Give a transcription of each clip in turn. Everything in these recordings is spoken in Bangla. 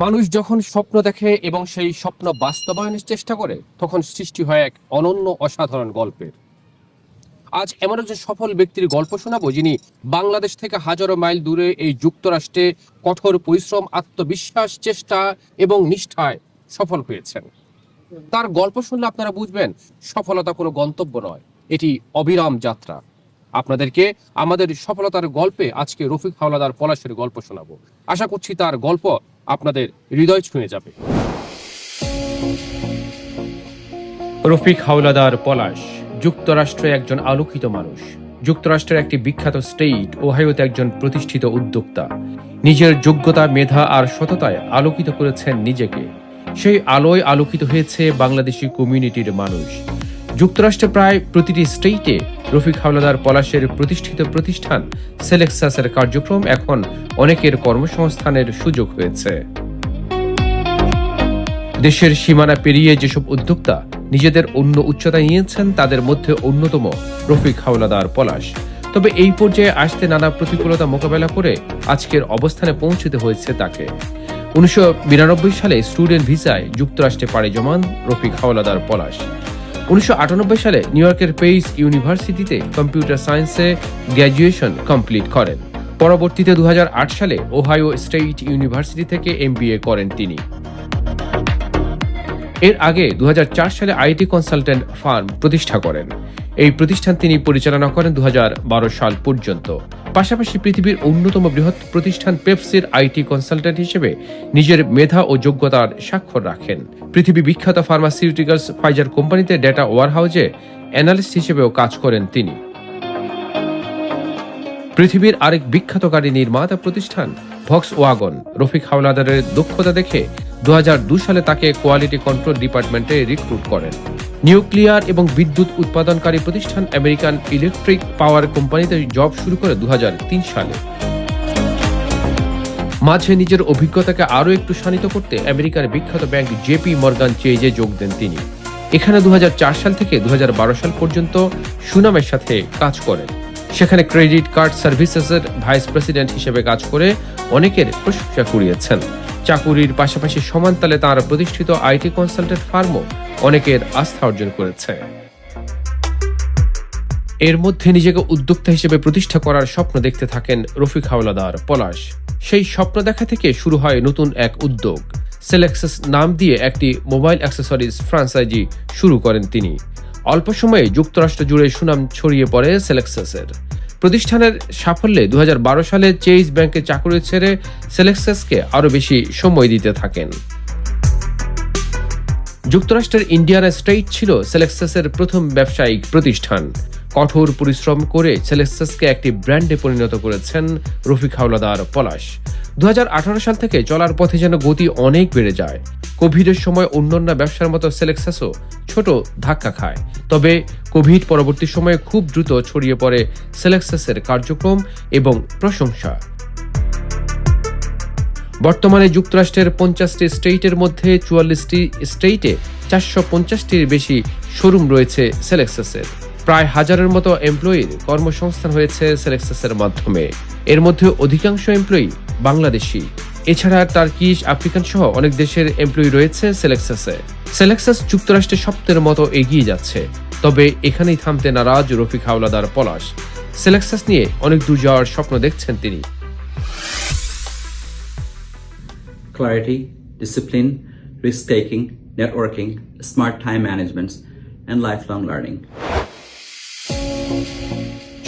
মানুষ যখন স্বপ্ন দেখে এবং সেই স্বপ্ন বাস্তবায়নের চেষ্টা করে তখন সৃষ্টি হয় এক অনন্য অসাধারণ গল্পের। আজ এমন একজন সফল ব্যক্তির গল্প শোনাবো যিনি বাংলাদেশ থেকে হাজারো মাইল দূরে এই যুক্তরাষ্ট্রে কঠোর পরিশ্রম, আত্মবিশ্বাস, চেষ্টা এবং নিষ্ঠায় সফল হয়েছেন। তার গল্প শুনলে আপনারা বুঝবেন সফলতা কোনো গন্তব্য নয়, এটি অবিরাম যাত্রা। আপনাদেরকে আমাদের সফলতার গল্পে আজকে রফিক হাওলাদার পলাশের গল্প শোনাবো। আশা করছি তার গল্প আপনাদের হৃদয় ছুঁয়ে যাবে। রফিক হাওলাদার পলাশ যুক্তরাষ্ট্রে একজন আলোকিত মানুষ। যুক্তরাষ্ট্রের একটি বিখ্যাত স্টেট ওহাইওতে একজন প্রতিষ্ঠিত উদ্যোক্তা। নিজের যোগ্যতা, মেধা আর সততায় আলোকিত করেছেন নিজেকে। সেই আলোয় আলোকিত হয়েছে বাংলাদেশি কমিউনিটির মানুষ। যুক্তরাষ্ট্রে প্রায় প্রতিটি স্টেটে রফিক হাওলাদার পলাশের প্রতিষ্ঠিত প্রতিষ্ঠান সেলেক্সাসের কার্যক্রম এখন অনেকের কর্মসংস্থানের সুযোগ হয়েছে। দেশের সীমানা পেরিয়ে যেসব উদ্যোক্তা নিজেদের অন্য উচ্চতায় নিয়েছেন তাদের মধ্যে অন্যতম রফিক হাওলাদার পলাশ। তবে এই পর্যায়ে আসতে নানা প্রতিকূলতা মোকাবেলা করে আজকের অবস্থানে পৌঁছতে হয়েছে তাকে। 1992 সালে স্টুডেন্ট ভিসায় যুক্তরাষ্ট্রে পাড়ি জমান রফিক হাওলাদার পলাশ। 1998 সালে নিউ ইয়র্কের পেইস ইউনিভার্সিটিতে কম্পিউটার সায়েন্সে গ্র্যাজুয়েশন কমপ্লিট করেন। পরবর্তীতে 2008 সালে ওহাইও স্টেট ইউনিভার্সিটি থেকে MBA করেন তিনি। এর আগে 2004 সালে আইটি কনসালটেন্ট ফার্ম প্রতিষ্ঠা করেন। এই প্রতিষ্ঠান তিনি পরিচালনা করেন 2012 সাল পর্যন্ত। পাশাপাশি পৃথিবীর অন্যতম বৃহৎ প্রতিষ্ঠান পেপসির আইটি কনসালটেন্ট হিসেবে নিজের মেধা ও যোগ্যতার স্বাক্ষর রাখেন। পৃথিবী বিখ্যাত ফার্মাসিউটিক্যালস ফাইজার কোম্পানিতে ডেটা ওয়ারহাউজে অ্যানালিস্ট হিসেবেও কাজ করেন তিনি। পৃথিবীর আরেক বিখ্যাত গাড়ি নির্মাতা প্রতিষ্ঠান ভক্সওয়াগন রফিক হাওলাদারের দক্ষতা দেখে 2002 সালে তাকে কোয়ালিটি কন্ট্রোল ডিপার্টমেন্টে রিক্রুট করেন। নিউক্লিয়ার এবং বিদ্যুৎ উৎপাদনকারী প্রতিষ্ঠান আমেরিকান ইলেকট্রিক পাওয়ার কোম্পানিতে জব শুরু করে 2003 সালে। মাঝে নিজের অভিজ্ঞতাকে আরও একটু শানিত করতে আমেরিকার বিখ্যাত ব্যাংক জেপি মর্গান চেজে যোগ দেন তিনি। এখানে 2004 সাল থেকে 2012 সাল পর্যন্ত সুনামের সাথে কাজ করেন। সেখানে ক্রেডিট কার্ড সার্ভিসেসের ভাইস প্রেসিডেন্ট হিসেবে কাজ করে অনেকের প্রশংসা কুড়িয়েছেন। চাকুরির পাশাপাশি সমানতালে তাঁর প্রতিষ্ঠিত আইটি কনসালটেন্ট ফার্মও অনেকের আস্থা অর্জন করেছে। এর মধ্যে নিজেকে উদ্যোক্তা হিসেবে প্রতিষ্ঠা করার স্বপ্ন দেখতে থাকেন রফিক হাওলাদার পলাশ। সেই স্বপ্ন দেখা থেকে শুরু হয় নতুন এক উদ্যোগ। সেলেক্সাস নাম দিয়ে একটি মোবাইল অ্যাক্সেসরিজ ফ্র্যাঞ্চাইজি শুরু করেন তিনি। অল্প সময়ে যুক্তরাষ্ট্র জুড়ে সুনাম ছড়িয়ে পড়ে সেলেক্সাসের। প্রতিষ্ঠানের সাফল্যে 2012 সালে চেজ ব্যাংকে চাকরি ছেড়ে সেলেক্সাসকে আরও বেশি সময় দিতে থাকেন। যুক্তরাষ্ট্রের ইন্ডিয়ানা স্টেট ছিল সেলেক্সাসের প্রথম ব্যবসায়িক প্রতিষ্ঠান। কঠোর পরিশ্রম করে সেলেক্সাসকে একটি ব্র্যান্ডে পরিণত করেছেন রফিক হাওলাদার পলাশ। 2018 সাল থেকে চলার পথে যেন গতি অনেক বেড়ে যায়। কোভিডের সময় অন্যান্য ব্যবসার মতো সেলেক্সাসও ছোট ধাক্কা খায়। তবে কোভিড পরবর্তী সময়ে খুব দ্রুত ছড়িয়ে পড়ে সেলেক্সাসের কার্যক্রম এবং প্রশংসা। বর্তমানে যুক্তরাষ্ট্রের 50টি স্টেটের মধ্যে 44টি স্টেটে 450টির বেশি শোরুম রয়েছে সেলেক্সাসের। প্রায় 1000-এর মতো এমপ্লয়ির কর্মসংস্থান হয়েছে সেলেক্সাসের মাধ্যমে। এর মধ্যে অধিকাংশ এমপ্লয়ি বাংলাদেশি। এছাড়া টার্কিশ, আফ্রিকান সহ অনেক দেশের এমপ্লয়ি রয়েছে সেলেক্সাসে। সেলেক্সাস যুক্তরাষ্ট্রের স্বপ্নের মতো এগিয়ে যাচ্ছে। তবে এখানেই থামতে নারাজ রফিক হাওলাদার পলাশ। সেলেক্সাস নিয়ে অনেক দূর যাওয়ার স্বপ্ন দেখছেন তিনি। Clarity, discipline, risk-taking, networking, smart time management, and lifelong learning.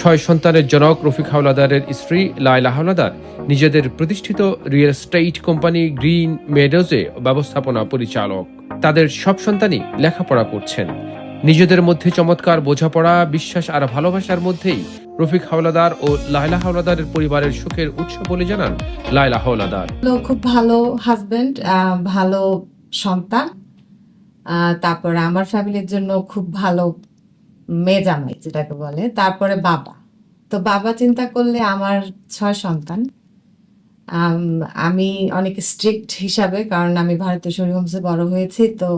6 সন্তানের জনক রফিক হাওলাদারের স্ত্রী লায়লা হাওলাদার নিজেদের প্রতিষ্ঠিত রিয়েল এস্টেট কোম্পানি গ্রিন মেডোজে ব্যবস্থাপনা পরিচালক। তাদের সব সন্তানই লেখাপড়া করছেন। নিজেদের মধ্যে চমৎকার বোঝাপড়া, বিশ্বাস আর ভালোবাসার মধ্যেই রফিক হাওলাদার ও লায়লা হাওলাদারের পরিবারের সুখের উৎস বলে জানান লায়লা হাওলাদার। খুব ভালো হাজবেন্ড, ভালো সন্তান, তারপরে আমার ফ্যামিলির জন্য খুব ভালো মেয়ে জামাই যেটাকে বলে। তারপরে বাবা, তো বাবা চিন্তা করলে আমার 6 সন্তান। আমি অনেক স্ট্রিক্ট হিসাবে, কারণ আমি ভারতীয় শরীর হোমসে বড় হয়েছি, তো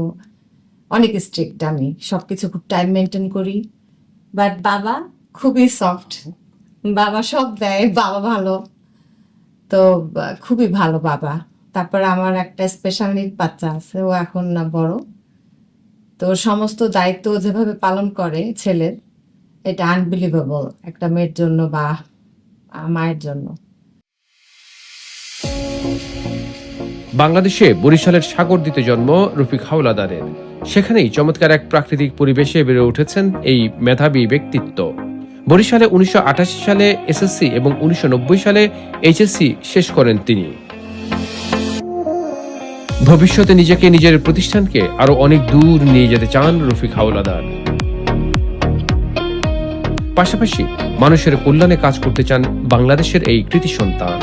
অনেক স্ট্রিক্ট। আমি সবকিছু খুব টাইম মেনটেন করি। বাট বাবা খুবই সফট, বাবা সব দেয়, বাবা ভালো, তো খুবই ভালো বাবা। তারপর আমার একটা স্পেশাল নিড বাচ্চা আছে, ও এখন না বড়। তো ওর সমস্ত দায়িত্ব ও যেভাবে পালন করে ছেলের, এটা আনবিলিভেবল একটা মেয়ের জন্য বা মায়ের জন্য। বাংলাদেশে বরিশালের সাগরদ্বীপে জন্ম রফিক হাওলাদারের। সেখানেই চমৎকার এক প্রাকৃতিক পরিবেশে বেড়ে উঠেছেন এই মেধাবী ব্যক্তিত্ব। বরিশালে 1988 সালে এসএসসি এবং 1990 সালে এইচএসসি শেষ করেন তিনি। ভবিষ্যতে নিজেকে, নিজের প্রতিষ্ঠানকে আরো অনেক দূর নিয়ে যেতে চান রফিক হাওলাদার। পাশাপাশি মানুষের কল্যাণে কাজ করতে চান বাংলাদেশের এই কৃতি সন্তান।